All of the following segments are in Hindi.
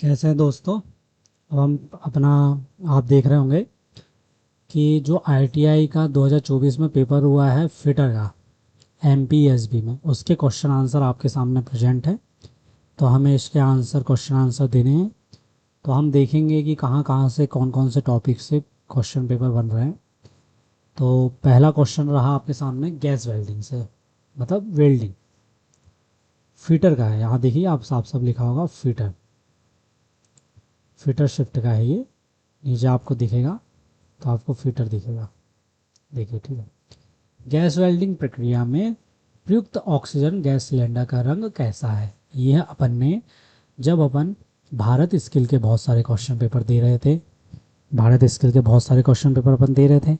कैसे हैं दोस्तों। अब हम अपना आप देख रहे होंगे कि जो आईटीआई का 2024 में पेपर हुआ है फिटर का एमपीएसबी में, उसके क्वेश्चन आंसर आपके सामने प्रेजेंट है। तो हमें इसके क्वेश्चन आंसर देने हैं। तो हम देखेंगे कि कहाँ कहाँ से कौन कौन से टॉपिक से क्वेश्चन पेपर बन रहे हैं। तो पहला क्वेश्चन रहा आपके सामने गैस वेल्डिंग से, मतलब वेल्डिंग फिटर का है। यहाँ देखिए आप साफ साफ लिखा होगा फिटर, फिटर शिफ्ट का है ये। नीचे आपको दिखेगा तो आपको फिटर दिखेगा, देखिए ठीक है। गैस वेल्डिंग प्रक्रिया में प्रयुक्त ऑक्सीजन गैस सिलेंडर का रंग कैसा है। यह अपन ने जब अपन भारत स्किल के बहुत सारे क्वेश्चन पेपर दे रहे थे, भारत स्किल के बहुत सारे क्वेश्चन पेपर अपन दे रहे थे,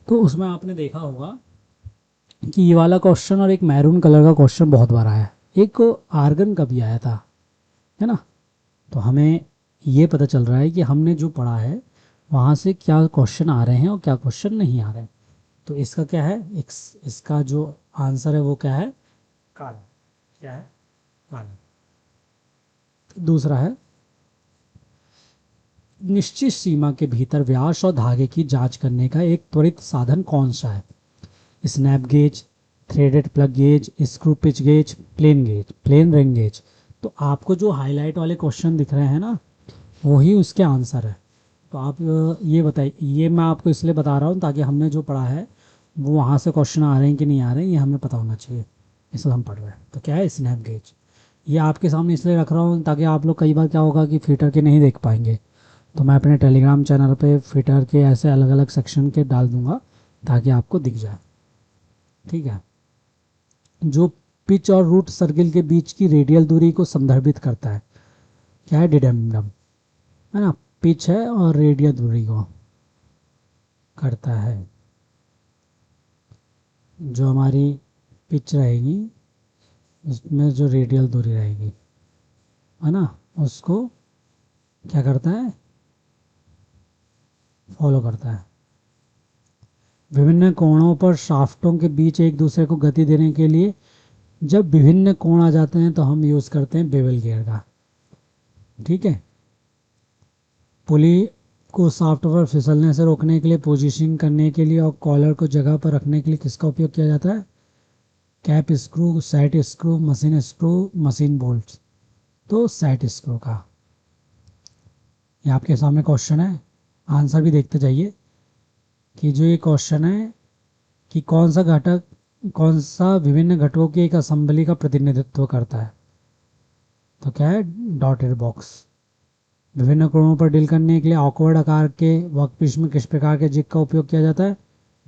तो उसमें आपने देखा होगा कि ये वाला क्वेश्चन और एक मैरून कलर का क्वेश्चन बहुत बार आया है। एक आर्गन का भी आया था, है ना। तो हमें ये पता चल रहा है कि हमने जो पढ़ा है वहाँ से क्या क्वेश्चन आ रहे हैं और क्या क्वेश्चन नहीं आ रहे हैं। तो इसका क्या है, इसका जो आंसर है वो क्या है, काला। क्या है, काला। दूसरा है निश्चित सीमा के भीतर व्यास और धागे की जांच करने का एक त्वरित साधन कौन सा है। Snap gauge, threaded plug gauge, screw pitch gauge, plain gauge, plain ring gauge. तो आपको जो हाईलाइट वाले क्वेश्चन दिख रहे हैं ना, वही उसके आंसर है। तो आप ये बताइए, ये मैं आपको इसलिए बता रहा हूँ ताकि हमने जो पढ़ा है वो वहाँ से क्वेश्चन आ रहे हैं कि नहीं आ रहे हैं, ये हमें पता होना चाहिए। इसलिए हम पढ़ रहे हैं। तो क्या है, स्नैप गेज। ये आपके सामने इसलिए रख रहा हूँ ताकि आप लोग, कई बार क्या होगा कि फिटर के नहीं देख पाएंगे, तो मैं अपने टेलीग्राम चैनल पे फिटर के ऐसे अलग अलग सेक्शन के डाल दूंगा ताकि आपको दिख जाए, ठीक है। जो पिच और रूट सर्किल के बीच की रेडियल दूरी को संदर्भित करता है, क्या है, डिडेंडम, है ना। पिच है और रेडियल दूरी को करता है। जो हमारी पिच रहेगी उसमें जो रेडियल दूरी रहेगी, है ना, उसको क्या करता है, फॉलो करता है। विभिन्न कोणों पर शाफ्टों के बीच एक दूसरे को गति देने के लिए जब विभिन्न कोण आ जाते हैं तो हम यूज़ करते हैं बेवल गियर का, ठीक है। पुली को शाफ्ट पर फिसलने से रोकने के लिए, पोजीशनिंग करने के लिए और कॉलर को जगह पर रखने के लिए किसका उपयोग किया जाता है, cap screw, set screw, machine screw, machine bolt. तो सेट स्क्रू का। ये आपके सामने क्वेश्चन है, आंसर भी देखते जाइए कि जो ये क्वेश्चन है कि कौन सा घटक, कौन सा विभिन्न घटकों की एक असेंबली का प्रतिनिधित्व करता है। तो क्या है, डॉटेड बॉक्स। विभिन्न कोणों पर डील करने के लिए ऑकवर्ड आकार के वर्कपीस में किस प्रकार के जिग का उपयोग किया जाता है,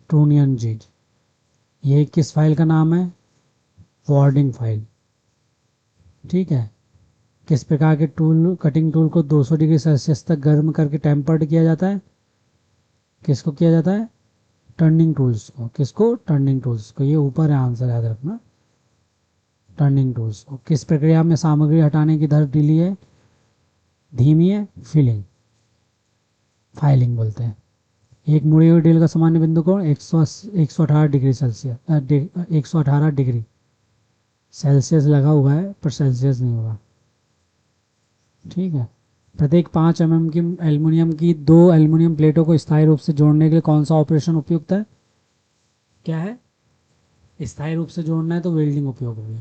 ट्रूनियन जिग। ये किस फाइल का नाम है, वार्डिंग फाइल, ठीक है। किस प्रकार के टूल, कटिंग टूल को 200 डिग्री सेल्सियस तक गर्म करके टेम्पर्ड किया जाता है, किसको किया जाता है, टर्निंग टूल्स को। किसको, टर्निंग टूल्स को। ये ऊपर है आंसर, याद रखना, टर्निंग टूल्स को। किस प्रक्रिया में सामग्री हटाने की दर ढीली है, धीमी है, फीलिंग, फाइलिंग बोलते हैं। एक मुड़ी हुई ड्रिल का सामान्य बिंदु कोण 118 डिग्री सेल्सियस, 118 डिग्री सेल्सियस लगा हुआ है पर सेल्सियस नहीं होगा, ठीक है। प्रत्येक 5 mm की एल्युमिनियम की दो एल्युमिनियम प्लेटों को स्थायी रूप से जोड़ने के लिए कौन सा ऑपरेशन उपयुक्त है, क्या है, स्थायी रूप से जोड़ना है तो वेल्डिंग उपयोग होगी।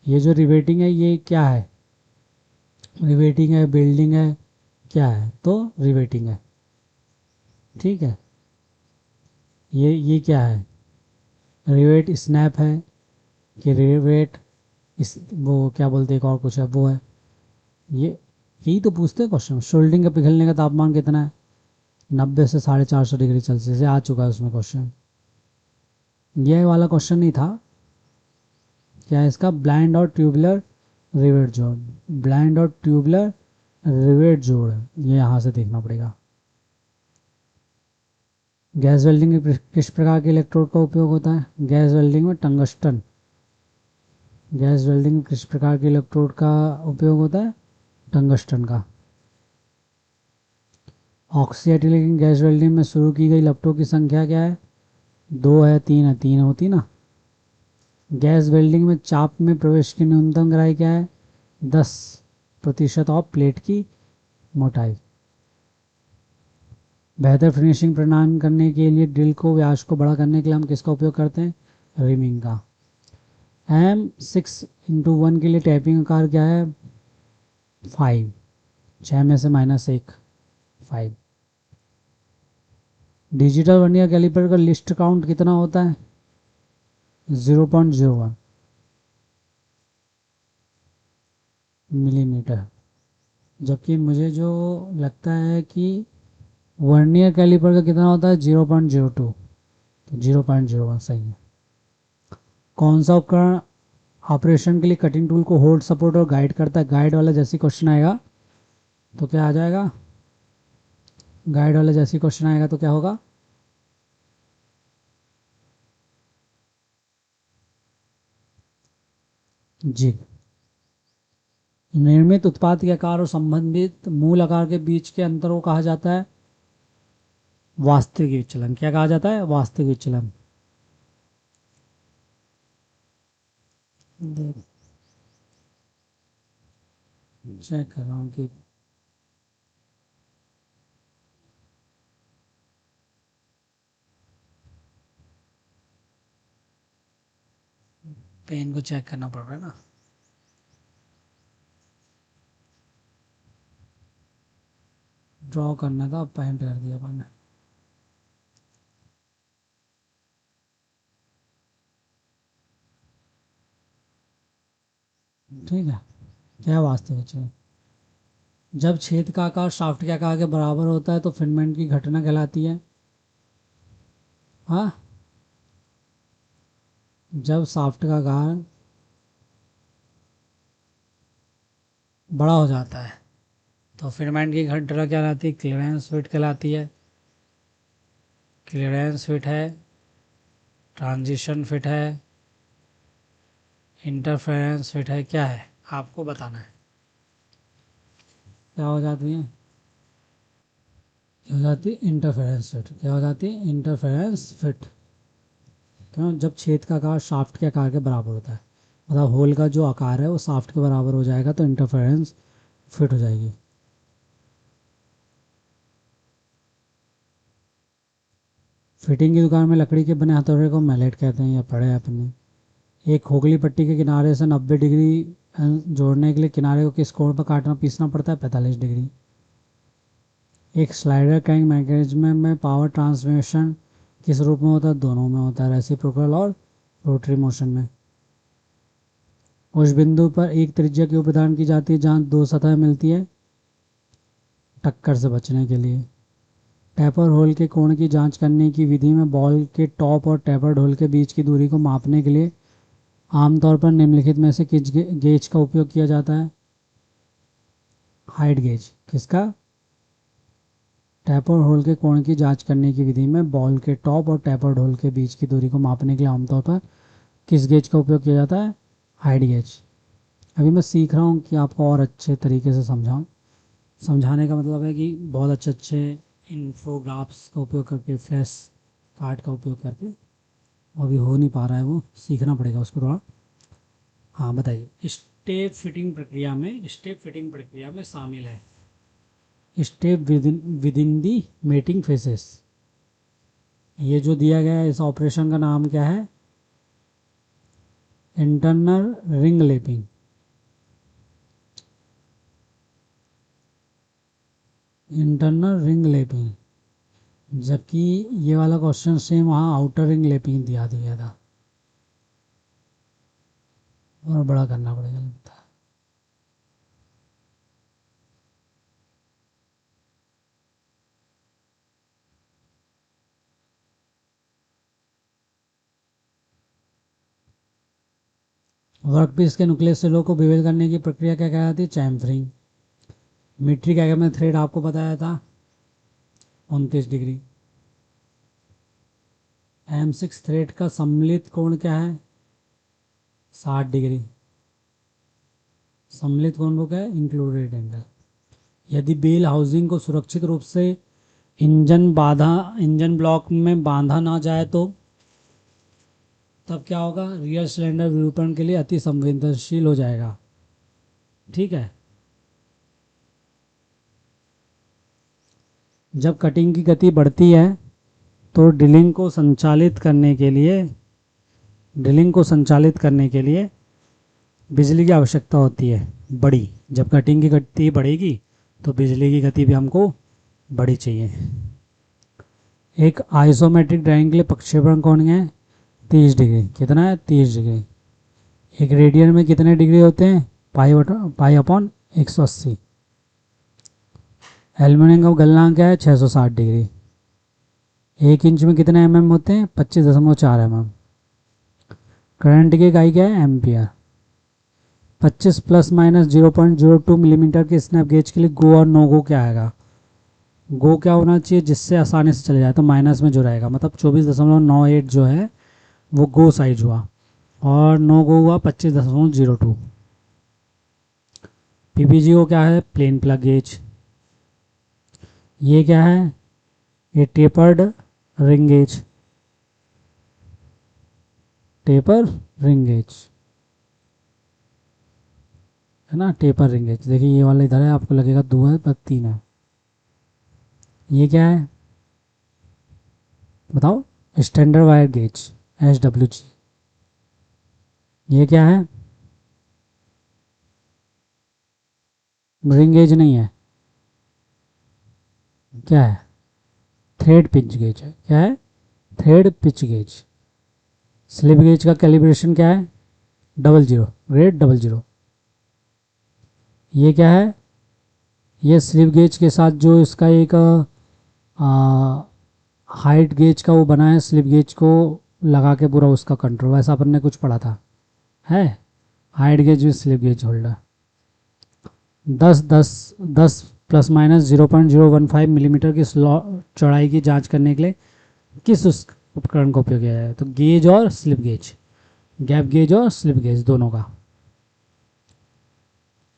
ये जो रिवेटिंग है ये क्या है, रिवेटिंग है, बेल्डिंग है, क्या है, तो रिवेटिंग है, ठीक है। ये क्या है, रिवेट स्नैप है कि रिवेट, इस वो क्या बोलते हैं, एक और कुछ है वो है। ये यही तो पूछते हैं क्वेश्चन। शोल्डिंग का पिघलने का तापमान कितना है, 90 से 450 डिग्री सेल्सियस। आ चुका है उसमें क्वेश्चन, ये वाला क्वेश्चन नहीं था। क्या है इसका, ब्लाइंड और ट्यूबुलर रिवेट जोड़, ब्लाइंड और ट्यूबुलर रिवेट जोड़, ये यहाँ से देखना पड़ेगा। गैस वेल्डिंग में किस प्रकार के इलेक्ट्रोड का उपयोग होता है, गैस वेल्डिंग में टंगस्टन। गैस वेल्डिंग में किस प्रकार के इलेक्ट्रोड का उपयोग होता है, टंगस्टन का। ऑक्सीडाइजिंग गैस वेल्डिंग में शुरू की गई लपटों की संख्या क्या है, 2 है, 3 है, 3 होती ना। गैस वेल्डिंग में चाप में प्रवेश की न्यूनतम गहराई क्या है, 10। प्रतिशत ऑफ प्लेट की मोटाई। बेहतर फिनिशिंग प्रदान करने के लिए ड्रिल को व्यास को बड़ा करने के लिए हम किसका उपयोग करते हैं? रिमिंग का। M6/1 के लिए टैपिंग आकार क्या है? 5। 6 में से -1 5। डिजिटल वर्नियर कैलिपर का लिस्ट काउंट कितना होता है? 0.01 मिलीमीटर। जबकि मुझे जो लगता है कि वर्नियर कैलिपर का कितना होता है? 0.02। तो 0.01 सही है। कौन सा उपकरण ऑपरेशन के लिए कटिंग टूल को होल्ड, सपोर्ट और गाइड करता है? गाइड वाला जैसी क्वेश्चन आएगा तो क्या आ जाएगा? गाइड वाला जैसी क्वेश्चन आएगा तो क्या होगा? जी। निर्मित उत्पाद के आकार और संबंधित मूल आकार के बीच के अंतर को कहा जाता है वास्तविक विचलन। क्या कहा जाता है? वास्तविक विचलन। चेक कर रहा हूँ कि पेन को चेक करना पड़ रहा है ना। ड्रॉ करना था, पेंट कर दिया मैंने। ठीक है। क्या वास्तविक विचलन? जब छेद का आकार शाफ्ट के आकार के बराबर होता है तो फिनमेंट की घटना कहलाती है। हाँ, जब शाफ्ट का आकार बड़ा हो जाता है तो फिनमेंट की घटना क्या कहलाती है? क्लियरेंस फिट कहलाती है। क्लियरेंस फिट है, ट्रांजिशन फिट है, इंटरफेरेंस फिट है, क्या है आपको बताना है। क्या हो जाती है? क्या हो जाती है? Interference fit. क्या हो जाती है? Interference fit. क्यों? जब छेद का आकार शाफ्ट के आकार के बराबर होता है, मतलब होल का जो आकार है वो शाफ्ट के बराबर हो जाएगा तो इंटरफेरेंस फिट हो जाएगी। फिटिंग की दुकान में लकड़ी के बने हथौड़े को मैलेट कहते हैं, या पढ़े अपने। एक खोखली पट्टी के किनारे से 90 डिग्री जोड़ने के लिए किनारे को किस कोण पर काटना पीसना पड़ता है? 45 डिग्री। एक स्लाइडर क्रैंक मैकेनिज्म में पावर ट्रांसमिशन किस रूप में होता है? दोनों में होता है, रेसिप्रोकल और रोटरी मोशन में। उस बिंदु पर एक त्रिज्या क्यों प्रदान की जाती है जहां दो सतह मिलती है? टक्कर से बचने के लिए। टैपर होल के कोण की जांच करने की विधि में बॉल के टॉप और टैपर्ड होल के बीच की दूरी को मापने के लिए आमतौर पर निम्नलिखित में से किस गेज का उपयोग किया जाता है? Height gauge. किसका? टैपर होल के कोण की जांच करने की विधि में बॉल के टॉप और टैपर्ड होल के बीच की दूरी को मापने के लिए आमतौर पर किस गेज का उपयोग किया जाता है? Height gauge. अभी मैं सीख रहा हूँ कि आपको और अच्छे तरीके से समझाऊँ। समझाने का मतलब है कि बहुत अच्छे अच्छे इन्फोग्राफ्स का उपयोग करके, फ्लैश कार्ड का उपयोग करके। अभी हो नहीं पा रहा है, वो सीखना पड़ेगा उसको थोड़ा। हाँ बताइए। स्टेप फिटिंग प्रक्रिया में शामिल है step with in the mating faces. ये जो दिया गया है इस ऑपरेशन का नाम क्या है? Internal ring lapping. Internal ring lapping. जबकि ये वाला क्वेश्चन सेम वहाँ आउटर रिंग लेपिंग दिया था, और बड़ा करना पड़ेगा लगता है। वर्कपीस के नुक्लेस सेलों को बेवल करने की प्रक्रिया क्या कहलाती है? चैम्फरिंग। मीट्रिक एग में थ्रेड आपको बताया था 29 डिग्री। M6 थ्रेड का सम्मिलित कोण क्या है? 60 डिग्री। सम्मिलित कोण को क्या है? Included angle. यदि बेल हाउसिंग को सुरक्षित रूप से इंजन ब्लॉक में बांधा ना जाए तो तब क्या होगा? रियर सिलेंडर विरूपण के लिए अति संवेदनशील हो जाएगा। ठीक है। जब कटिंग की गति बढ़ती है तो ड्रिलिंग को संचालित करने के लिए बिजली की आवश्यकता होती है बड़ी। जब कटिंग की गति बढ़ेगी तो बिजली की गति भी हमको बड़ी चाहिए। एक आइसोमेट्रिक ड्राइंग के लिए प्रक्षेपण कोण है 30 डिग्री। कितना है? 30 डिग्री। एक रेडियन में कितने डिग्री होते हैं? Pi upon 180। एल्यूमिनियम का गलनांक क्या है? 660 डिग्री। 1 इंच में कितने mm होते हैं? 25.4 mm। करंट की इकाई क्या है? एम्पियर। 25 प्लस माइनस 0.02 मिलीमीटर के स्नैप गेज के लिए गो और नो गो क्या आएगा? गो क्या होना चाहिए जिससे आसानी से चले जाए? तो माइनस में जो रहेगा, मतलब 24.98 जो है वो गो साइज हुआ और नो गो हुआ 25.02। पीपीजी को क्या है? Plain plug gauge. ये क्या है? ये tapered ring gauge. Taper ring gauge है ना, टेपर रिंग गेज। देखिए ये वाला इधर है, आपको लगेगा 2 है पर 3 है। ये क्या है बताओ? Standard wire gauge SWG। ये क्या है? रिंग गेज नहीं है, क्या है? थ्रेड पिच गेज है। क्या है? Thread pitch gauge. Slip gauge का कैलिब्रेशन क्या है? 00 ग्रेड 00। ये क्या है? ये स्लिप गेज के साथ जो इसका एक हाइट गेज का वो बना है, स्लिप गेज को लगा के पूरा उसका कंट्रोल, वैसा अपन ने कुछ पढ़ा था है। Height gauge with slip gauge holder. 10 plus minus 0.015 millimetre की चौड़ाई की जांच करने के लिए किस उस उपकरण का उपयोग किया जाए? तो गेज और स्लिप गेज, गैप गेज और स्लिप गेज दोनों का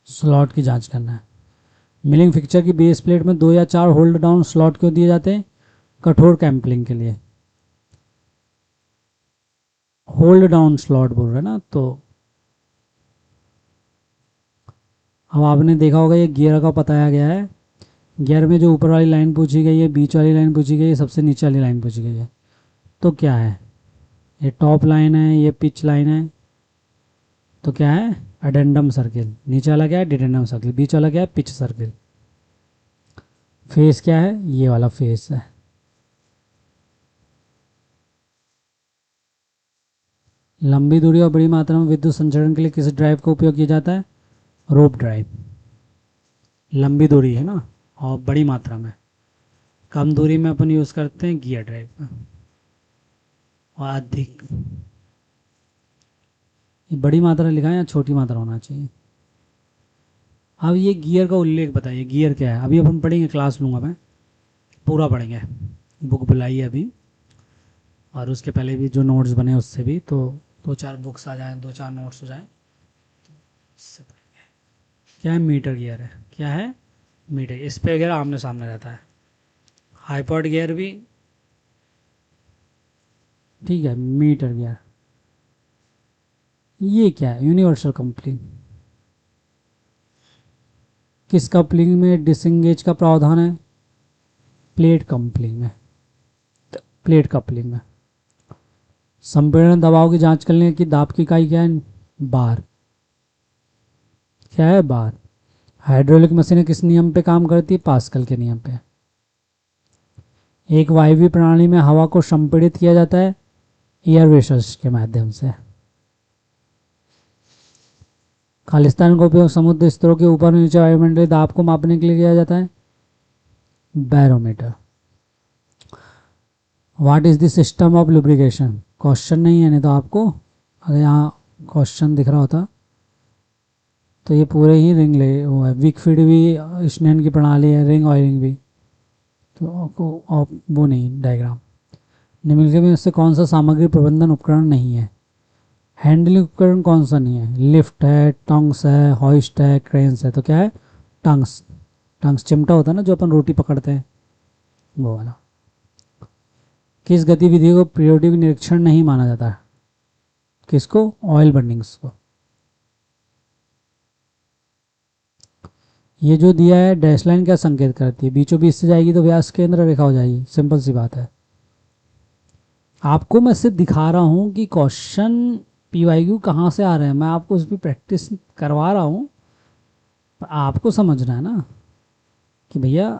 स्लॉट की जांच करना है। मिलिंग फिक्चर की बेस प्लेट में 2 या 4 होल्ड डाउन स्लॉट क्यों दिए जाते हैं? कठोर कैंपलिंग के लिए। होल्ड डाउन स्लॉट बोल रहे हैं ना, तो अब आपने देखा होगा ये गियर का बताया गया है। गियर में जो ऊपर वाली लाइन पूछी गई है, बीच वाली लाइन पूछी गई है, सबसे नीचे वाली लाइन पूछी गई है, तो क्या है? ये टॉप लाइन है, ये पिच लाइन है, तो क्या है? Addendum circle. नीचे वाला क्या है? डिडेंडम सर्किल। बीच वाला क्या है? Pitch circle. फेस क्या है? ये वाला फेस है। लंबी दूरी और बड़ी मात्रा में विद्युत संचरण के लिए किस ड्राइव का उपयोग किया जाता है? रोप ड्राइव। लंबी दूरी है ना और बड़ी मात्रा में। कम दूरी में अपन यूज़ करते हैं गियर ड्राइव का। और अधिक, ये बड़ी मात्रा लिखा है या छोटी मात्रा होना चाहिए? अब ये गियर का उल्लेख बताइए, गियर क्या है? अभी अपन पढ़ेंगे, क्लास लूँगा मैं, पूरा पढ़ेंगे। बुक बुलाई है अभी, और उसके पहले भी जो नोट्स बने उससे भी, तो 2-4 बुक्स आ जाएँ, 2-4 नोट्स हो जाएँ। क्या है? मीटर गियर है। क्या है? मीटर। इस पे गियर आमने सामने रहता है। हाइपॉड गियर भी ठीक है, मीटर गियर। ये क्या है? Universal coupling. किस कपलिंग में डिसंगेज का प्रावधान है? प्लेट कपलिंग में। प्लेट कपलिंग में। संपीड़न दबाव की जांच करने की दाब की इकाई क्या है? बार। क्या है? बार। हाइड्रोलिक मशीनें किस नियम पे काम करती है? पास्कल के नियम पे। एक वायवीय प्रणाली में हवा को संपीड़ित किया जाता है एयर वेसल्स के माध्यम से। खालिस्तान का उपयोग समुद्र स्तरों के ऊपर नीचे वायुमंडलीय दाब को मापने के लिए किया जाता है? Barometer. What is the system of lubrication? Question नहीं है, नहीं तो आपको अगर यहाँ क्वेश्चन दिख रहा होता तो ये पूरे ही रिंग ले वो है। विकफीड भी स्नेन की प्रणाली है, रिंग ऑयलिंग भी, तो वो नहीं डायग्राम। निम्नलिखित में से कौन सा सामग्री प्रबंधन उपकरण नहीं है? हैंडलिंग उपकरण कौन सा नहीं है? लिफ्ट है, टंग्स है, हॉइस्ट है, क्रेन्स है। तो क्या है? टंग्स। टंग्स चिमटा होता है ना जो अपन रोटी पकड़ते हैं, वो वाला। किस गतिविधि को पीरियोडिक निरीक्षण नहीं माना जाता है? किसको? ऑयल बर्निंग्स को। ये जो दिया है डैश लाइन क्या संकेत करती है? बीचों बीच से जाएगी तो व्यास केंद्र रेखा हो जाएगी, सिंपल सी बात है। आपको मैं सिर्फ दिखा रहा हूँ कि क्वेश्चन पीवाईक्यू कहाँ से आ रहे हैं, मैं आपको उस पर प्रैक्टिस करवा रहा हूँ। आपको समझना है ना कि भैया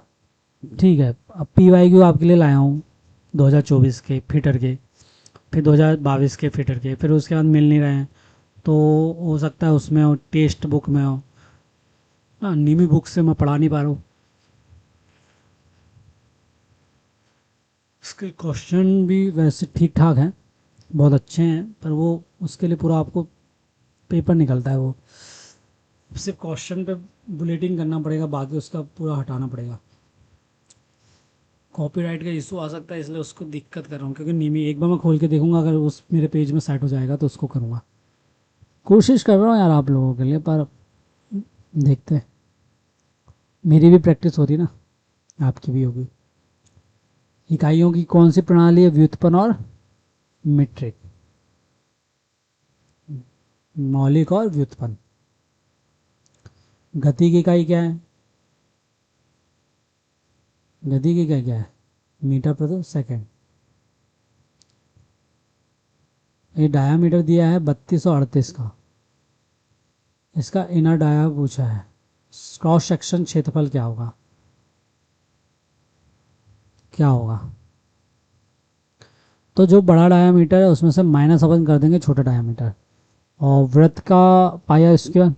ठीक है, अब पीवाईक्यू आपके लिए लाया हूँ 2024 के फिटर के, फिर 2022 के फिटर के, फिर उसके बाद मिल नहीं रहे हैं, तो हो सकता है उसमें हो, टेक्स्ट बुक में हो, हाँ नीमी बुक से मैं पढ़ा नहीं पा रहा हूँ। इसके क्वेश्चन भी वैसे ठीक ठाक हैं, बहुत अच्छे हैं, पर वो उसके लिए पूरा आपको पेपर निकलता है, वो सिर्फ क्वेश्चन पे बुलेटिंग करना पड़ेगा, बाकी उसका पूरा हटाना पड़ेगा। कॉपीराइट का इशू आ सकता है, इसलिए उसको दिक्कत कर रहा हूँ, क्योंकि नीमी एक बार मैं खोल के देखूंगा, अगर उस मेरे पेज में सेट हो जाएगा तो उसको करूँगा। कोशिश कर रहा हूँ यार आप लोगों के लिए, पर देखते हैं, मेरी भी प्रैक्टिस होती ना, आपकी भी होगी। इकाइयों की कौन सी प्रणाली है व्युत्पन्न और मीट्रिक? मौलिक और व्युत्पन्न। गति की इकाई क्या है? गति की इकाई क्या है? मीटर प्रति सेकंड। ये डायामीटर दिया है 3238 का, इसका इनर डाया पूछा है, क्रॉस सेक्शन क्षेत्रफल क्या होगा? क्या होगा? तो जो बड़ा डायामीटर है उसमें से माइनस अपन कर देंगे छोटा डायामीटर, और वृत्त का pi r square,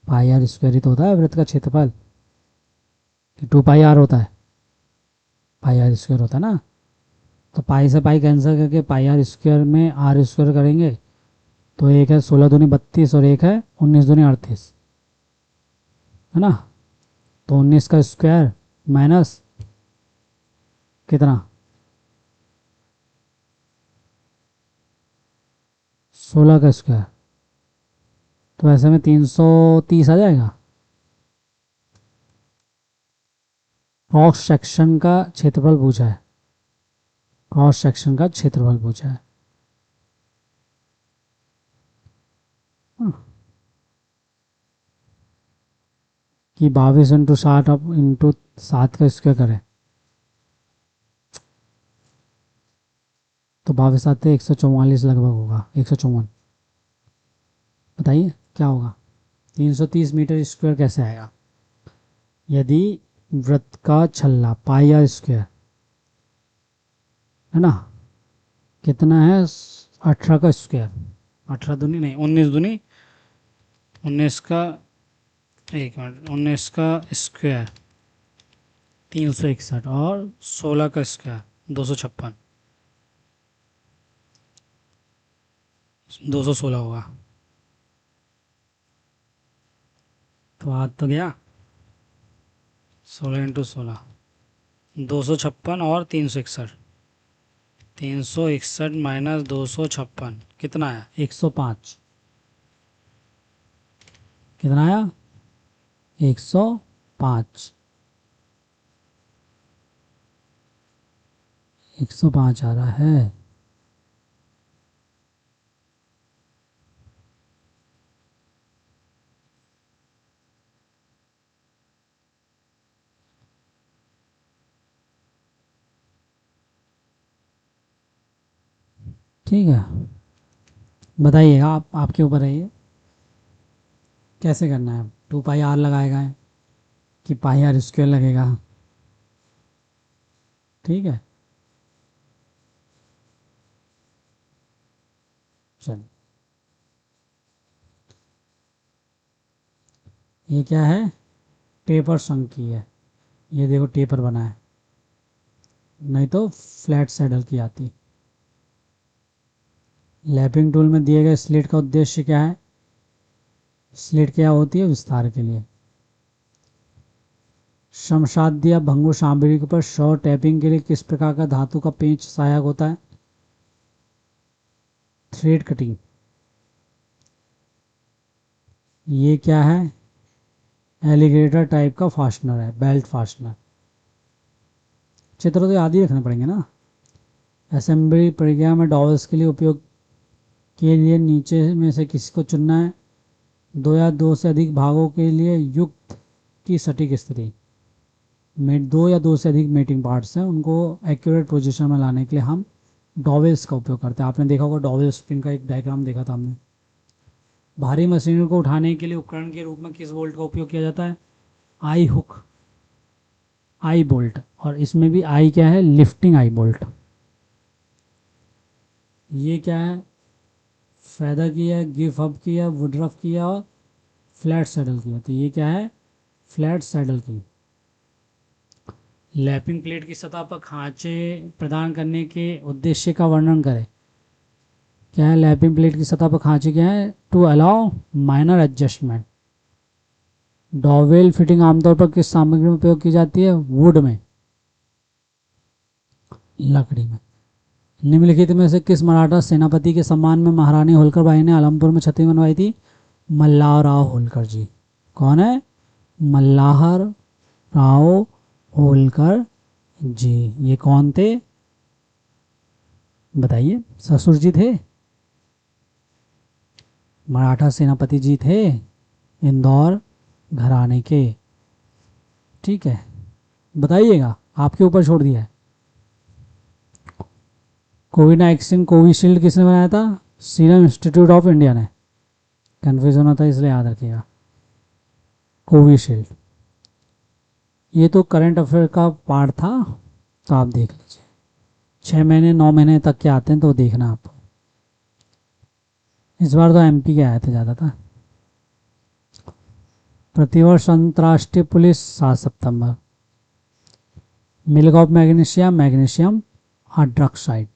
pi r square ही तो होता है वृत्त का क्षेत्रफल, कि 2 पाई आर होता है, पाई आर स्क्वायर होता है ना। तो पाई से पाई कैंसिल करके पाई आर स्क्वायर में आर स्क्वायर करेंगे, तो एक है 16 दूनी 32 और एक है 19 दूनी 38, है ना। तो 19 का स्क्वायर माइनस कितना, 16 का स्क्वायर, तो ऐसे में 330 आ जाएगा। क्रॉस सेक्शन का क्षेत्रफल पूछा है, क्रॉस सेक्शन का क्षेत्रफल पूछा है। कि 22 × 60 अब इंटू 7 का स्क्वायर करें, तो 22 144 लगभग होगा, 154। बताइए क्या होगा? 330 मीटर स्क्वायर कैसे आएगा? यदि वृत्त का छल्ला पाई आर स्क्वायर है ना, कितना है 18 का स्क्वायर, 18 दूनी नहीं 19 दूनी 19 का, एक मिनट, 19 का स्क्वायर 361 और 16 का स्क्वायर 256, 216 होगा। तो आज तो गया 16 × 16, 256 और 361, 361 माइनस 256 कितना है? 105। कितना आया? 105, 105 आ रहा है। ठीक है, बताइएगा, आप आपके ऊपर है ये, कैसे करना है? 2 पाई आर लगाएगा कि पाई आर स्क्वायर लगेगा? ठीक है, चलिए। ये क्या है? टेपर संकी है, ये देखो टेपर बना है, नहीं तो फ्लैट सैडल की आती। लैपिंग टूल में दिए गए स्लिट का उद्देश्य क्या है? स्लिट क्या होती है? विस्तार के लिए। श्रमसाध्य या भंगुर सामग्री पर शॉर्ट टैपिंग के लिए किस प्रकार का धातु का पेंच सहायक होता है? Thread cutting. ये क्या है? एलिगेटर टाइप का फास्टनर है, बेल्ट फास्टनर। चित्र तो याद ही रखने पड़ेंगे ना। असेंबली प्रक्रिया में डॉवल्स के लिए उपयोग के लिए नीचे में से किसी को चुनना है? दो या दो से अधिक भागों के लिए युक्त की सटीक स्थिति। दो या दो से अधिक मेटिंग पार्ट्स हैं, उनको एक्यूरेट पोजीशन में लाने के लिए हम डॉवेल्स का उपयोग करते हैं। आपने देखा होगा डॉवेल स्प्रिंग का एक डायग्राम देखा था हमने। भारी मशीनों को उठाने के लिए उपकरण के रूप में किस बोल्ट का उपयोग किया जाता है? आई हुक, आई बोल्ट। और इसमें भी आई क्या है? लिफ्टिंग आई बोल्ट। ये क्या है? फेदर की है, गिफ हब की है, वुडरफ की है और फ्लैट सैडल की है। तो ये क्या है? फ्लैट सैडल की। लैपिंग प्लेट की सतह पर खांचे प्रदान करने के उद्देश्य का वर्णन करें। क्या है? लैपिंग प्लेट की सतह पर खांचे क्या है? To allow minor adjustment. Dowel fitting आमतौर पर किस सामग्री में उपयोग की जाती है? वुड में, लकड़ी में। निम्नलिखित में से किस मराठा सेनापति के सम्मान में महारानी होलकर बाई ने आलमपुर में छतरी बनवाई थी? मल्लाह राव होलकर जी। कौन है? मल्लाह राव होलकर जी। ये कौन थे बताइए? ससुर जी थे, मराठा सेनापति जी थे, इंदौर घराने के। ठीक है, बताइएगा, आपके ऊपर छोड़ दिया है। कोविड वैक्सीन कोविशील्ड किसने बनाया था? सीरम इंस्टीट्यूट ऑफ इंडिया ने। कन्फ्यूजन होता है इसलिए याद रखिएगा, कोविशील्ड। ये तो करंट अफेयर का पार्ट था, तो आप देख लीजिए। 6 महीने 9 महीने तक के आते हैं तो देखना आप। इस बार तो एमपी के आए थे ज़्यादातर। प्रतिवर्ष अंतर्राष्ट्रीय police 7 September. Milk of magnesium, magnesium hydroxide.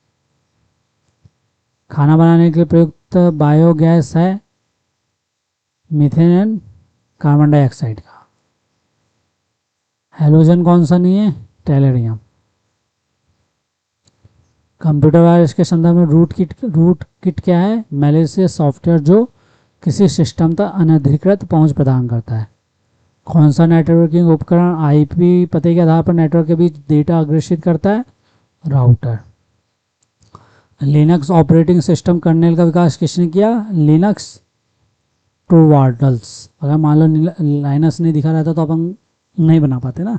खाना बनाने के लिए प्रयुक्त बायोगैस है मीथेन एंड कार्बन डाइऑक्साइड का। हेलोजन कौन सा नहीं है? टेलेरियम। कंप्यूटर वायरस के संदर्भ में रूट किट क्या है? मैलिशियस सॉफ्टवेयर जो किसी सिस्टम तक अनधिकृत पहुंच प्रदान करता है। कौन सा नेटवर्किंग उपकरण आईपी पते के आधार पर नेटवर्क के बीच डेटा अग्रेषित करता है? Router. Linux operating system kernel का विकास किसने किया? लिनक्स टोवार्डल्स। अगर मान लो लाइनस नहीं दिखा रहता तो अपन नहीं बना पाते ना।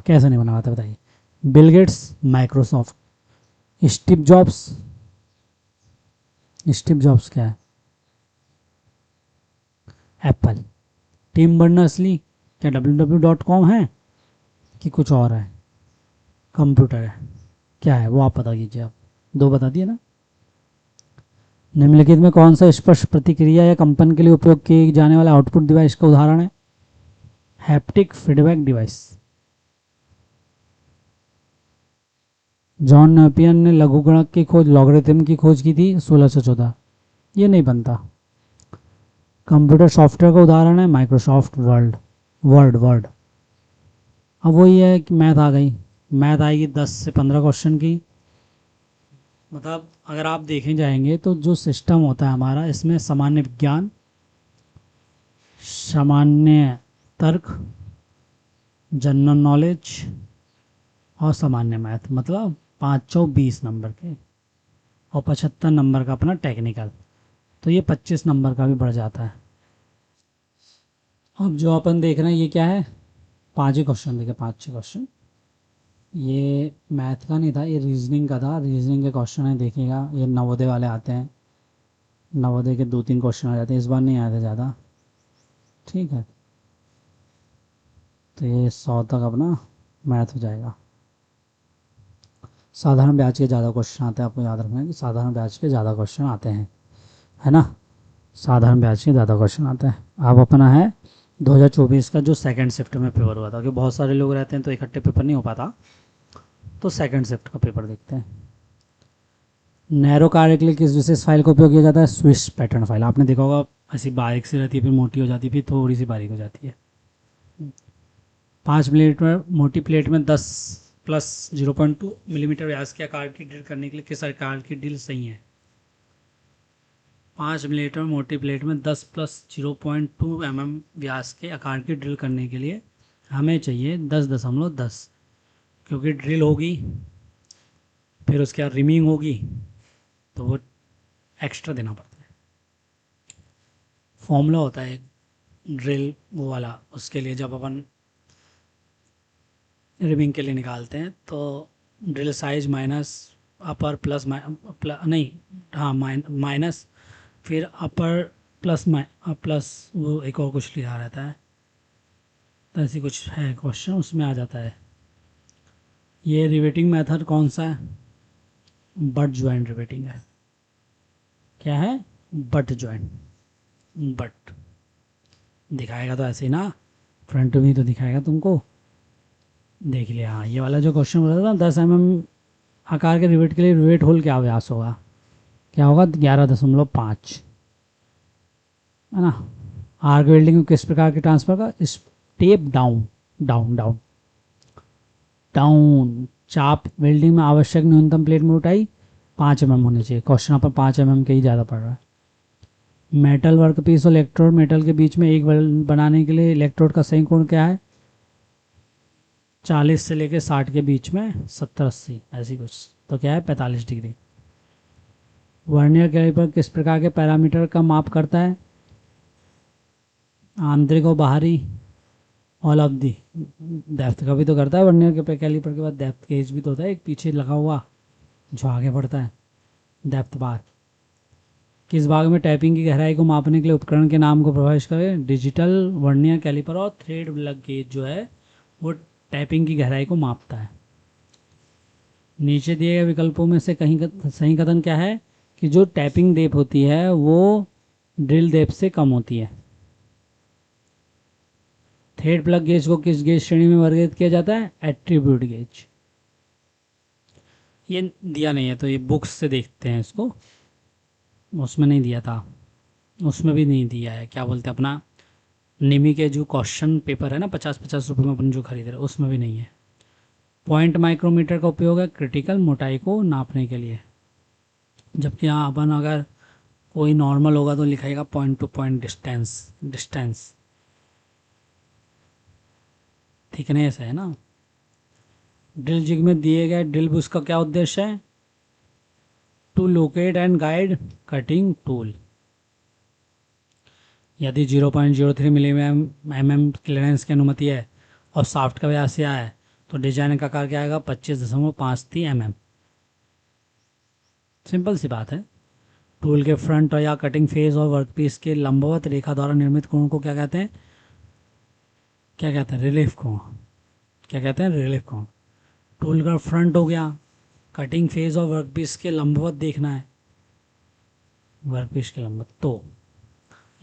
कैसे नहीं बना पाते बताइए? Bill Gates, Microsoft. Steve jobs, Steve jobs क्या है? एप्पल। टिम बर्नर्स-ली क्या www.com है कि कुछ और है? कंप्यूटर है। क्या है वो आप बता दीजिए। आप दो बता दिए ना। निम्नलिखित में कौन सा स्पर्श प्रतिक्रिया या कंपन के लिए उपयोग किए जाने वाला आउटपुट डिवाइस का उदाहरण है? Haptic feedback device. John Napier ने लघुगणक की खोज, लॉगरिथम की खोज की थी 1614। ये नहीं बनता। कंप्यूटर सॉफ्टवेयर का उदाहरण है माइक्रोसॉफ्ट वर्ड। वर्ड। अब वही है कि मैथ आ गई। मैथ आएगी 10 से 15 क्वेश्चन की। मतलब अगर आप देखें जाएंगे तो जो सिस्टम होता है हमारा, इसमें सामान्य विज्ञान, सामान्य तर्क, जनरल नॉलेज और सामान्य मैथ, मतलब 520 नंबर के, और 75 नंबर का अपना टेक्निकल। तो ये 25 नंबर का भी बढ़ जाता है। अब जो अपन देख रहे हैं ये क्या है? 5 ही क्वेश्चन देखे, 5-6 क्वेश्चन। ये मैथ का नहीं था, ये रीजनिंग का था। रीजनिंग के क्वेश्चन है, देखिएगा। ये नवोदय वाले आते हैं, नवोदय के 2-3 क्वेश्चन आ जाते हैं। इस बार नहीं आए थे ज़्यादा। ठीक है, तो ये 100 तक अपना मैथ हो जाएगा। साधारण ब्याज के ज़्यादा क्वेश्चन आते हैं, आपको याद रखना है कि साधारण ब्याज के ज़्यादा क्वेश्चन आते हैं, है ना। साधारण ब्याज के ज़्यादा क्वेश्चन आते हैं। अब अपना है 2024 का जो सेकंड शिफ्ट में पेपर हुआ था, क्योंकि बहुत सारे लोग रहते हैं तो इकट्ठे पेपर नहीं हो पाता, तो सेकंड शिफ्ट का पेपर देखते हैं। नैरो कार्य के लिए किस विशेष फाइल का उपयोग किया जाता है? Swiss pattern file. आपने देखा होगा, ऐसी बारीक सी रहती है, फिर मोटी हो जाती है, फिर थोड़ी सी बारीक हो जाती है। 5 प्लेट में, मोटी प्लेट में 10 प्लस 0.2 मिलीमीटर व्यास के आकार की ड्रिल करने के लिए किस आकार की ड्रिल सही है? 5 मिलीमीटर मोटी प्लेट में 10 प्लस 0.2 mm व्यास के आकार की ड्रिल करने के लिए हमें चाहिए 10.10, क्योंकि ड्रिल होगी फिर उसके बाद रिमिंग होगी, तो वो एक्स्ट्रा देना पड़ता है। फॉर्मूला होता है एक ड्रिल वो वाला, उसके लिए जब अपन रिबिंग के लिए निकालते हैं तो ड्रिल साइज माइनस अपर प्लस नहीं, हाँ माइनस फिर अपर प्लस प्लस वो एक और कुछ लिखा रहता है, तो ऐसी कुछ है क्वेश्चन उसमें आ जाता है। ये रिवेटिंग मेथड कौन सा है? बट ज्वाइंट रिवेटिंग है। क्या है? But joint. बट दिखाएगा तो ऐसे ही ना, फ्रंट में तो दिखाएगा तुमको। देख लिया। हाँ, ये वाला जो क्वेश्चन बोला था ना, 10 mm आकार के रिवेट के लिए रिवेट होल क्या व्यास होगा? क्या होगा? 11.5, है ना। आर्क वेल्डिंग को किस प्रकार के ट्रांसफर का? Step down down down down. चाप वेल्डिंग में आवश्यक न्यूनतम प्लेट मोटाई 5 mm होनी चाहिए। क्वेश्चन पर 5 mm के ही ज़्यादा पड़ रहा है। मेटल वर्कपीस और इलेक्ट्रोड मेटल के बीच में एक वेल्ड बनाने के लिए इलेक्ट्रोड का सही कोण क्या है? 40 से लेकर 60 के बीच में, 70-80 ऐसी कुछ, तो क्या है? 45 डिग्री। वर्नियर कैलिपर किस प्रकार के पैरामीटर का माप करता है? आंतरिक और बाहरी, ऑल ऑफ दी। डेप्थ का भी तो करता है वर्नियर के कैलिपर के बाद। डेप्थ गेज भी तो होता है एक पीछे लगा हुआ जो आगे बढ़ता है, डेप्थ बार। किस भाग में टैपिंग की गहराई को मापने के लिए उपकरण के नाम को प्रभावित करें? डिजिटल वर्नियर कैलिपर और थ्रेड प्लग गेज जो है वो टैपिंग की गहराई को मापता है। नीचे दिए गए विकल्पों में से कहीं सही कथन क्या है कि जो टैपिंग डेप होती है वो ड्रिल डेप से कम होती है? थ्रेड प्लग गेज को किस गेज श्रेणी में वर्गीकृत किया जाता है? Attribute gauge. ये दिया नहीं है तो ये बुक्स से देखते हैं इसको, उसमें नहीं दिया था, उसमें भी नहीं दिया है। क्या बोलते हैं अपना निमी के जो क्वेश्चन पेपर है ना, 50-50 रुपये में अपन जो खरीद रहे हैं, उसमें भी नहीं है। पॉइंट माइक्रोमीटर का उपयोग है क्रिटिकल मोटाई को नापने के लिए, जबकि यहाँ अपन अगर कोई नॉर्मल होगा तो लिखाएगा point to point distance thickness है ना। ड्रिल जिग में दिए गए ड्रिल बुश का क्या उद्देश्य है? To locate and guide cutting tool. यदि 0.03 मिलीमीटर क्लियरेंस की अनुमति है और शाफ्ट का व्यास यह है तो डिजाइन का आकार क्या आएगा? 25.53 mm। सिंपल सी बात है। टूल के फ्रंट और या कटिंग फेस और वर्कपीस के लंबवत रेखा द्वारा निर्मित कोण को क्या कहते हैं? क्या कहते हैं? रिलीफ कोण। क्या कहते हैं? रिलीफ कोण। टूल का फ्रंट हो गया, कटिंग फेस और वर्कपीस के लंबवत देखना है, वर्कपीस के लंबवत। तो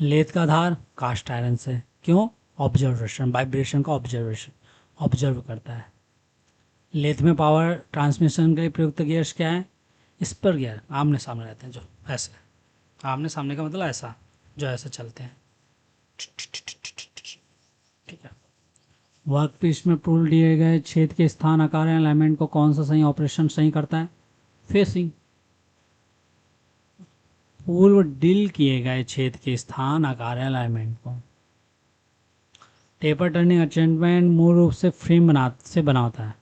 लेथ का आधार कास्ट आयरन से, क्यों? ऑब्जर्वेशन, वाइब्रेशन का ऑब्जर्व करता है। लेथ में पावर ट्रांसमिशन के लिए प्रयुक्त गियर्स क्या है? स्पर गियर, आमने सामने रहते हैं जो ऐसे, आमने सामने का मतलब ऐसा, जो ऐसे चलते हैं। ठीक है। वर्कपीस में टूल दिए गए छेद के स्थान, आकार या अलाइनमेंट को कौन सा सही ऑपरेशन सही करता है? फेसिंग। पूर्व ड्रिल किए गए छेद के स्थान, आकार या अलाइनमेंट को। टेपर टर्निंग अटैचमेंट मूल रूप से फ्रेम से बना होता है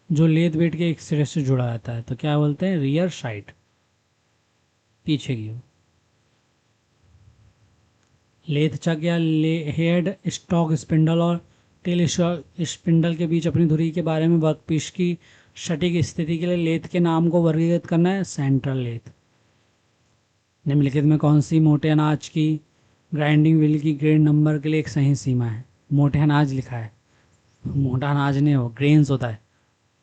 जो लेथ वेट के एक सिरे से जुड़ा रहता है, तो क्या बोलते हैं? रियर साइड, पीछे की। लेथ चक या हेड स्टॉक स्पिंडल और टेल स्पिंडल के बीच अपनी धुरी के बारे में वर्कपीस की सटीक स्थिति के लिए लेथ के नाम को वर्गीकृत करना है? Central lathe. निम्नलिखित में कौन सी मोटे अनाज की ग्राइंडिंग व्हील की ग्रेड नंबर के लिए एक सही सीमा है? मोटे अनाज लिखा है, मोटा अनाज नहीं हो, ग्रेन्स होता है।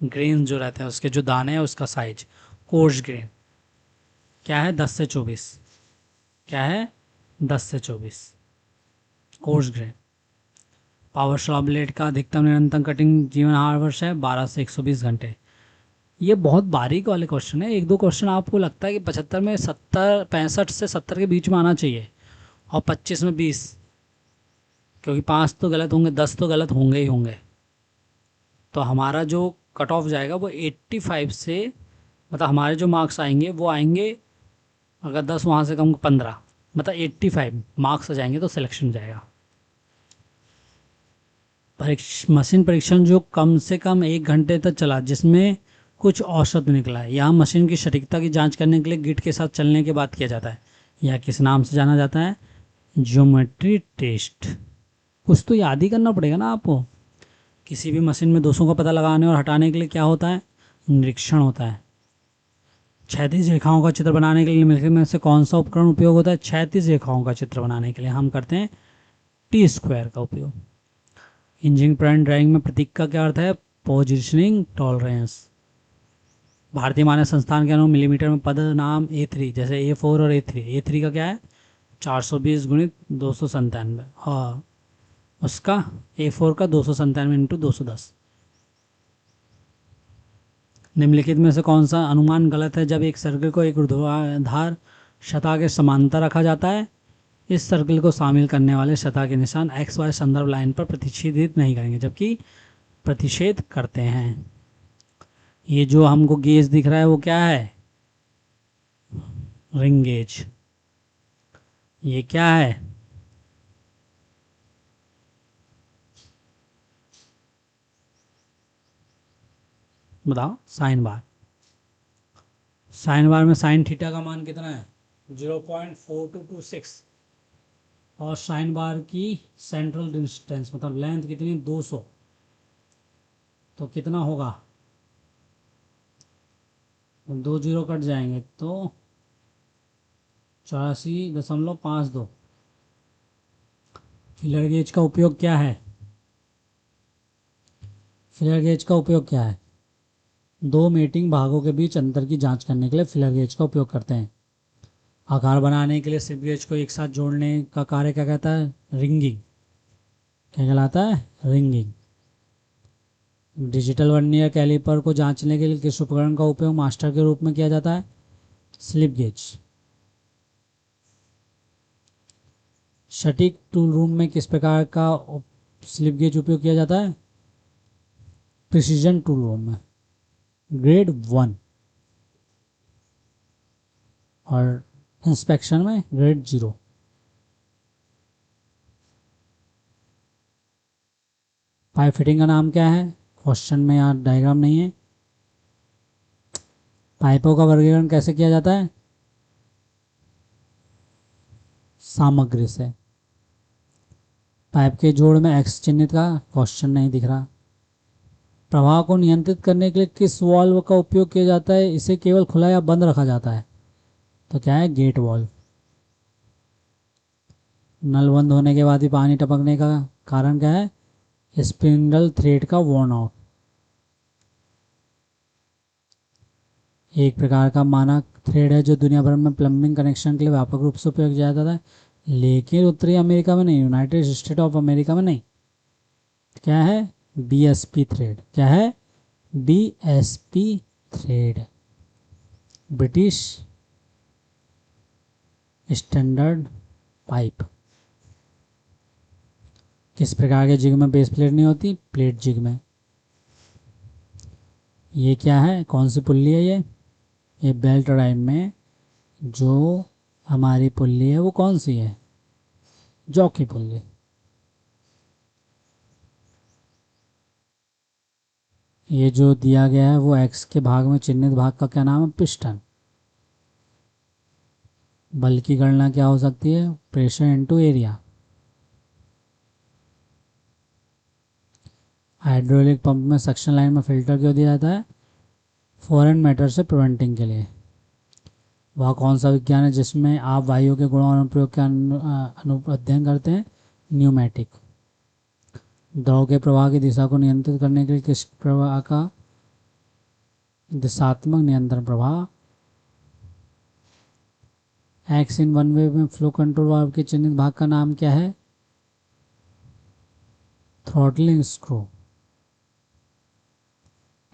ग्रेन जो रहते हैं उसके जो दाने हैं उसका साइज, कोर्स ग्रेन क्या है? 10 से 24। क्या है? 10 से 24 coarse grain. Power saw blade का अधिकतम निरंतर कटिंग जीवन आवर्ष है 12 से 120 घंटे। ये बहुत बारीक वाले क्वेश्चन है। एक दो क्वेश्चन आपको लगता है कि 75 में 65 से 70 के बीच में आना चाहिए और 25 में 20, क्योंकि 5 तो गलत होंगे, 10 तो गलत होंगे ही होंगे। तो हमारा जो कट ऑफ जाएगा वो 85 से, मतलब हमारे जो मार्क्स आएंगे वो आएंगे, अगर 10 वहाँ से कम 15, मतलब 85 मार्क्स आ जाएंगे तो सिलेक्शन हो जाएगा। मशीन परीक्षण जो कम से कम 1 घंटे तक चला, जिसमें कुछ औसत निकला है। यहाँ मशीन की सटीकता की जांच करने के लिए गिट के साथ चलने के बाद किया जाता है। यह किस नाम से जाना जाता है? ज्योमेट्री टेस्ट कुछ तो याद ही करना पड़ेगा ना आपको। किसी भी मशीन में दोषों का पता लगाने और हटाने के लिए क्या होता है, निरीक्षण होता है। क्षैतिज रेखाओं का चित्र बनाने के लिए निम्नलिखित में से कौन सा उपकरण उपयोग होता है, क्षैतिज रेखाओं का चित्र बनाने के लिए हम करते हैं टी स्क्वायर का उपयोग। इंजीनियरिंग प्लान ड्राइंग में प्रतीक का क्या अर्थ है, पोजिशनिंग टॉलरेंस। भारतीय मानक संस्थान के अनुसार मिलीमीटर में पद नाम A3, जैसे A4 और A3 का क्या है 420 गुणित 297, और उसका A4 का 297 इंटू 210। निम्नलिखित में से कौन सा अनुमान गलत है, जब एक सर्कल को एक ऊर्ध्वाधर सतह के समांतर रखा जाता है, इस सर्कल को शामिल करने वाले सतह के निशान एक्स वाई संदर्भ लाइन पर प्रतिच्छेदित नहीं करेंगे, जबकि प्रतिच्छेद करते हैं। ये जो हमको गेज दिख रहा है वो क्या है, रिंग गेज। ये क्या है, बताओ, साइन बार। साइन बार में साइन थीटा का मान कितना है 0.4226, और साइन बार की सेंट्रल डिस्टेंस मतलब लेंथ कितनी 200, तो कितना होगा, 2 जीरो कट जाएंगे तो 84.52। फिलर गेज का उपयोग क्या है, फिलर गेज का उपयोग क्या है, दो मेटिंग भागों के बीच अंतर की जांच करने के लिए फिलर गेज का उपयोग करते हैं। आकार बनाने के लिए स्लिप गेज को एक साथ जोड़ने का कार्य क्या कहता है, रिंगिंग। क्या कहलाता है, रिंगिंग। डिजिटल वर्नियर कैलिपर को जांचने के लिए किस उपकरण का उपयोग मास्टर के रूप में किया जाता है, स्लिप गेज। सटीक टूल रूम में किस प्रकार का स्लिप गेज उपयोग किया जाता है, प्रिसीजन टूल रूम में, ग्रेड 1, और इंस्पेक्शन में ग्रेड 0। पाइप फिटिंग का नाम क्या है, क्वेश्चन में यहाँ डायग्राम नहीं है। पाइपों का वर्गीकरण कैसे किया जाता है, सामग्री से। पाइप के जोड़ में एक्स चिन्हित का क्वेश्चन नहीं दिख रहा। प्रवाह को नियंत्रित करने के लिए किस वाल्व का उपयोग किया जाता है, इसे केवल खुला या बंद रखा जाता है, तो क्या है, गेट वाल्व। नल बंद होने के बाद ही पानी टपकने का कारण क्या है, स्पिंडल थ्रेड का वॉर्न आउट। एक प्रकार का मानक थ्रेड है जो दुनिया भर में प्लम्बिंग कनेक्शन के लिए व्यापक रूप से उपयोग किया जाता है, लेकिन उत्तरी अमेरिका में नहीं, यूनाइटेड स्टेट ऑफ अमेरिका में नहीं। क्या है, BSP थ्रेड। क्या है, BSP thread, British standard pipe. किस प्रकार के जिग में बेस प्लेट नहीं होती, प्लेट जिग में। ये क्या है, कौन सी पुल्ली है ये बेल्ट ड्राइव में जो हमारी पुल्ली है वो कौन सी है, जॉकी पुल्ली। ये जो दिया गया है वो एक्स के भाग में चिन्हित भाग का क्या नाम है, पिस्टन। बल की गणना क्या हो सकती है, pressure into area. Hydraulic pump में सक्शन लाइन में फिल्टर क्यों दिया जाता है, फॉरेन मैटर से प्रिवेंटिंग के लिए। वह कौन सा विज्ञान है जिसमें आप वायु के गुणों और अनुप्रयोग का अध्ययन करते हैं, न्यूमेटिक। द्रव के प्रवाह की दिशा को नियंत्रित करने के लिए किस प्रवाह का दिशात्मक नियंत्रण प्रवाह। एक्स इन वन वे में फ्लो कंट्रोल वाल्व के चिन्हित भाग का नाम क्या है, throttling screw.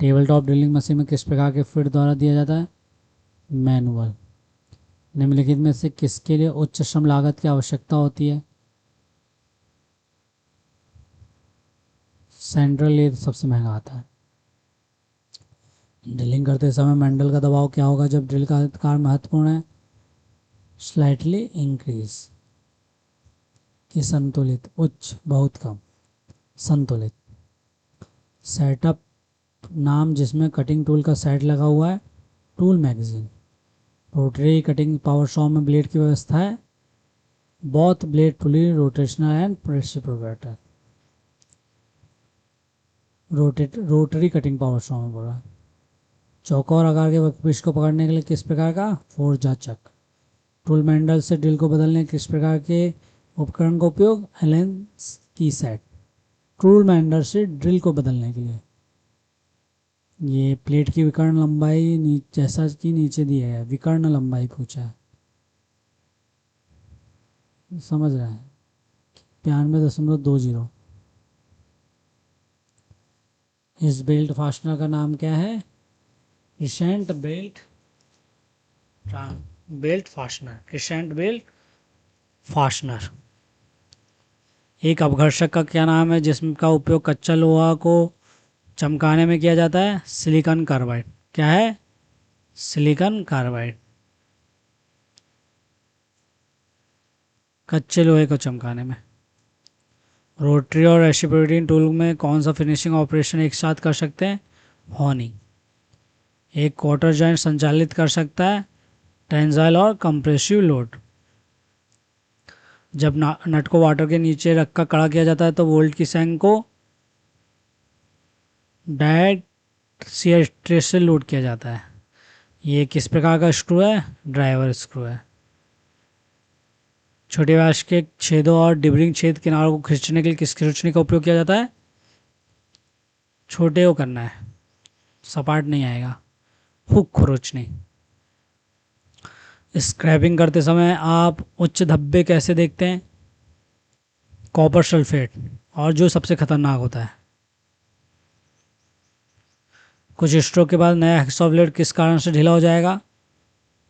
Table top drilling machine में किस प्रकार के फिट द्वारा दिया जाता है, मैनुअल। निम्नलिखित में से किसके लिए उच्च श्रम लागत की आवश्यकता होती है, सेंट्रल लेथ सबसे महंगा आता है। ड्रिलिंग करते समय मैंडल का दबाव क्या होगा जब ड्रिल का आकार महत्वपूर्ण है, स्लाइटली इंक्रीज। कि संतुलित, उच्च, बहुत कम, संतुलित। सेटअप नाम जिसमें कटिंग टूल का सेट लगा हुआ है, tool magazine. Rotary cutting power shop में ब्लेड की व्यवस्था है, both blade pulley rotational and reciprocator. Rotary cutting power straw में बोला। चौकोर आकार के वर्कपीस को पकड़ने के लिए किस प्रकार का फोर्स जांचक। टूल मैंडल से ड्रिल को बदलने किस प्रकार के उपकरण का उपयोग, एलन की सेट। टूल मैंडल से ड्रिल को बदलने के लिए। ये प्लेट की विकर्ण लंबाई जैसा कि नीचे दिया है, विकर्ण लंबाई पूछा है, समझ रहे हैं, 92.20। इस बेल्ट फास्टनर का नाम क्या है, crescent belt fastener, crescent belt fastener. एक अपघर्षक का क्या नाम है जिसका उपयोग कच्चा लोहा को चमकाने में किया जाता है, सिलिकॉन कार्बाइड। क्या है, सिलिकॉन कार्बाइड, कच्चे लोहे को चमकाने में। रोटरी और रेसिप्रोकेटिंग टूल में कौन सा फिनिशिंग ऑपरेशन एक साथ कर सकते हैं, होनिंग। एक क्वार्टर जॉइंट संचालित कर सकता है टेंसाइल और कंप्रेसिव लोड। जब नट को वाटर के नीचे रखकर कड़ा किया जाता है तो बोल्ट की सैंग को डायरेक्ट शियर स्ट्रेस से लोड किया जाता है। ये किस प्रकार का स्क्रू है, ड्राइवर स्क्रू है। छोटे व्यास के छेदों और डिबरिंग छेद किनारों को खींचने के लिए किस खींचने का उपयोग किया जाता है, छोटे को करना है, सपाट नहीं आएगा, हुक खुरोचनी। स्क्रैपिंग करते समय आप उच्च धब्बे कैसे देखते हैं, कॉपर सल्फेट, और जो सबसे खतरनाक होता है। कुछ स्ट्रोक के बाद नया हैक्सॉ ब्लेड किस कारण से ढीला हो जाएगा,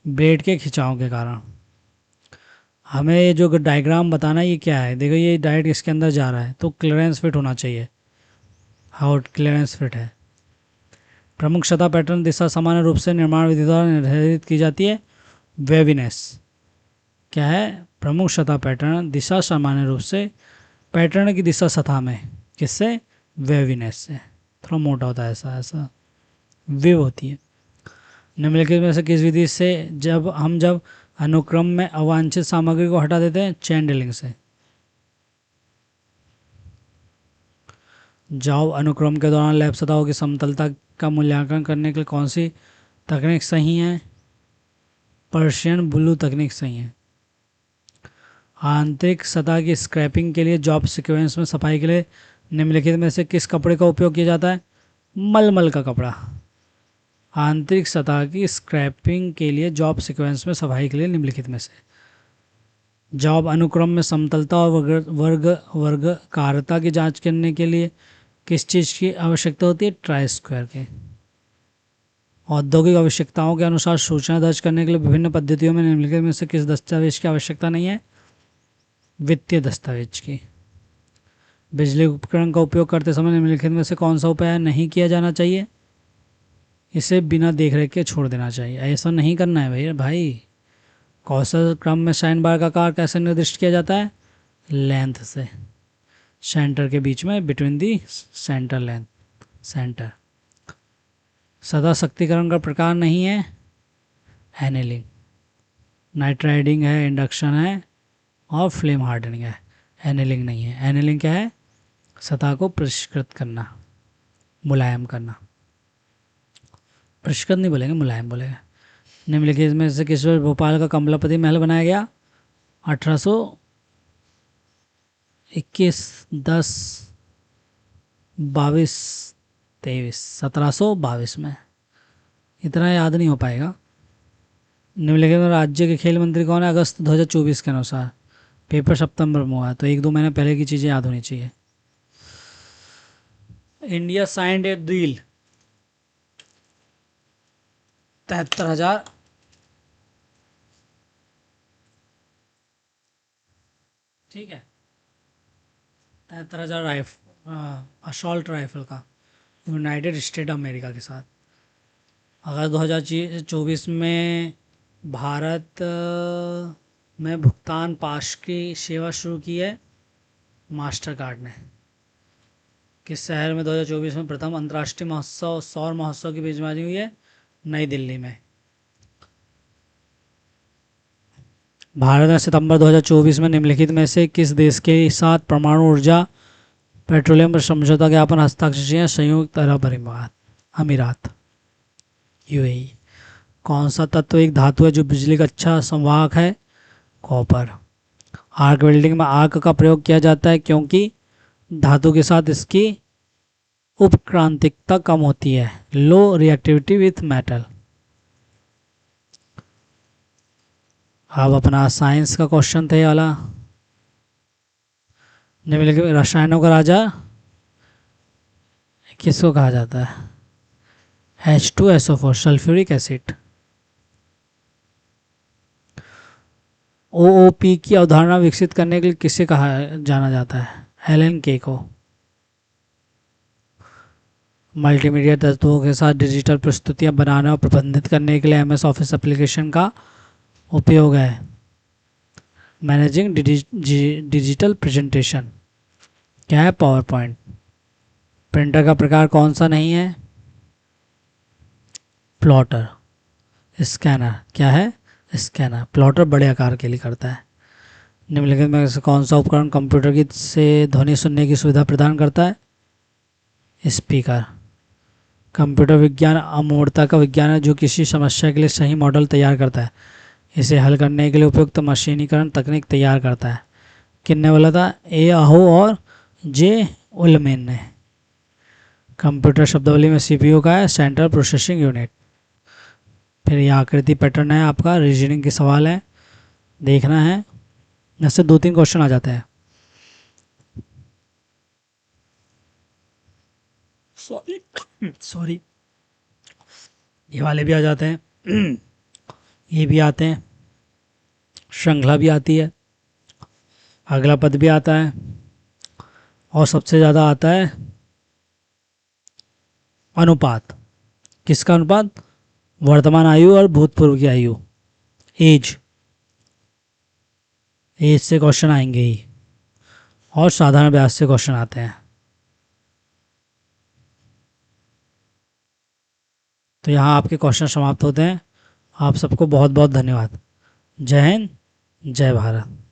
ब्लेड के खिंचाव के कारण। हमें ये जो डायग्राम बताना है ये क्या है, देखो ये डायरेक्ट इसके अंदर जा रहा है तो क्लियरेंस फिट होना चाहिए, हाउट क्लियरेंस फिट है। प्रमुख सतह पैटर्न दिशा सामान्य रूप से निर्माण विधि द्वारा निर्धारित की जाती है, वेविनेस। क्या है, प्रमुख सतह पैटर्न दिशा सामान्य रूप से पैटर्न की दिशा सतह में किससे, वेविनेस से। थोड़ा मोटा होता है, ऐसा ऐसा वेव होती है। निम्नलिखित में से किस विधि से जब अनुक्रम में अवांछित सामग्री को हटा देते हैं, चेन ड्रिलिंग से। जॉब अनुक्रम के दौरान लैब सतहों की समतलता का मूल्यांकन करने के लिए कौन सी तकनीक सही है, पर्शियन ब्लू तकनीक सही है। आंतरिक सतह की स्क्रैपिंग के लिए जॉब सीक्वेंस में सफाई के लिए निम्नलिखित में से किस कपड़े का उपयोग किया जाता है, मलमल का कपड़ा। आंतरिक सतह की स्क्रैपिंग के लिए जॉब सीक्वेंस में सफाई के लिए निम्नलिखित में से। जॉब अनुक्रम में समतलता और वर्गकारता की जांच करने के लिए किस चीज़ की आवश्यकता होती है, ट्राई स्क्वायर के। औद्योगिक आवश्यकताओं के अनुसार सूचना दर्ज करने के लिए विभिन्न पद्धतियों में निम्नलिखित में से किस दस्तावेज की आवश्यकता नहीं है, वित्तीय दस्तावेज की। बिजली उपकरण का उपयोग करते समय निम्नलिखित में से कौन सा उपाय नहीं किया जाना चाहिए, इसे बिना देखरेख के छोड़ देना चाहिए। ऐसा नहीं करना है भाई। कौशल क्रम में साइन बार का आकार कैसे निर्दिष्ट किया जाता है, लेंथ से, सेंटर के बीच में, between the centre length, centre. सतह शक्तिकरण का प्रकार नहीं है, एनेलिंग। नाइट्राइडिंग है, इंडक्शन है और फ्लेम हार्डनिंग है, एनेलिंग नहीं है। एनेलिंग क्या है, सतह को परिष्कृत करना, मुलायम करना। परिष्कृत नहीं बोलेंगे, मुलायम बोलेंगे। निम्नलिखित में से किस वर्ष भोपाल का कमलापति महल बनाया गया, 1722 में। इतना याद नहीं हो पाएगा। निम्नलिखित में राज्य के खेल मंत्री कौन है, अगस्त 2024 के अनुसार। पेपर सितंबर में हुआ है तो 1-2 महीने पहले की चीज़ें याद होनी चाहिए। इंडिया साइंड ए डील 73,000 ठीक है, 73,000 असॉल्ट राइफल का यूनाइटेड स्टेट अमेरिका के साथ। अगस्त 2024 में भारत में भुगतान पास की सेवा शुरू की है मास्टर कार्ड ने। किस शहर में 2024 में प्रथम अंतर्राष्ट्रीय महोत्सव सौर महोत्सव की मेजबानी हुई है, नई दिल्ली में। भारत ने सितंबर 2024 में निम्नलिखित में से किस देश के साथ परमाणु ऊर्जा पेट्रोलियम पर समझौता ज्ञापन हस्ताक्षर किया? संयुक्त अरब अमीरात, यूएई। कौन सा तत्व एक धातु है जो बिजली का अच्छा संवाहक है? कॉपर। आर्क वेल्डिंग में आर्क का प्रयोग किया जाता है क्योंकि धातु के साथ इसकी उपक्रांतिकता कम होती है, लो रिएक्टिविटी विथ मेटल। अब अपना साइंस का क्वेश्चन था ये वाला। निम्नलिखित रसायनों का राजा किसको कहा जाता है? H2SO4 sulphuric acid. OOP की अवधारणा विकसित करने के लिए किसे कहा जाना जाता है? एलन के को। मल्टीमीडिया तत्वों के साथ डिजिटल प्रस्तुतियां बनाने और प्रबंधित करने के लिए MS ऑफिस एप्लीकेशन का उपयोग है। मैनेजिंग डिजिटल प्रेजेंटेशन क्या है? Power point. प्रिंटर का प्रकार कौन सा नहीं है? प्लॉटर। स्कैनर क्या है? स्कैनर। प्लॉटर बड़े आकार के लिए करता है। निम्नलिखित में से कौन सा उपकरण कंप्यूटर की से ध्वनि सुनने की सुविधा प्रदान करता है? स्पीकर। कंप्यूटर विज्ञान अमूर्तता का विज्ञान है जो किसी समस्या के लिए सही मॉडल तैयार करता है, इसे हल करने के लिए उपयुक्त मशीनीकरण तकनीक तैयार करता है। किसने बोला था? ए आहो और जे उलमेन ने। कंप्यूटर शब्दावली में सीपीयू का है? Central processing unit. फिर ये आकृति पैटर्न है आपका, रीजनिंग के सवाल है, देखना है। इससे 2-3 क्वेश्चन आ जाते हैं। सॉरी ये वाले भी आ जाते हैं ये भी आते हैं, श्रृंखला भी आती है, अगला पद भी आता है, और सबसे ज़्यादा आता है अनुपात। किसका अनुपात? वर्तमान आयु और भूतपूर्व की आयु, एज से क्वेश्चन आएंगे ही, और साधारण व्यास से क्वेश्चन आते हैं। तो यहाँ आपके क्वेश्चन समाप्त होते हैं। आप सबको बहुत बहुत धन्यवाद। जय हिंद, जय भारत।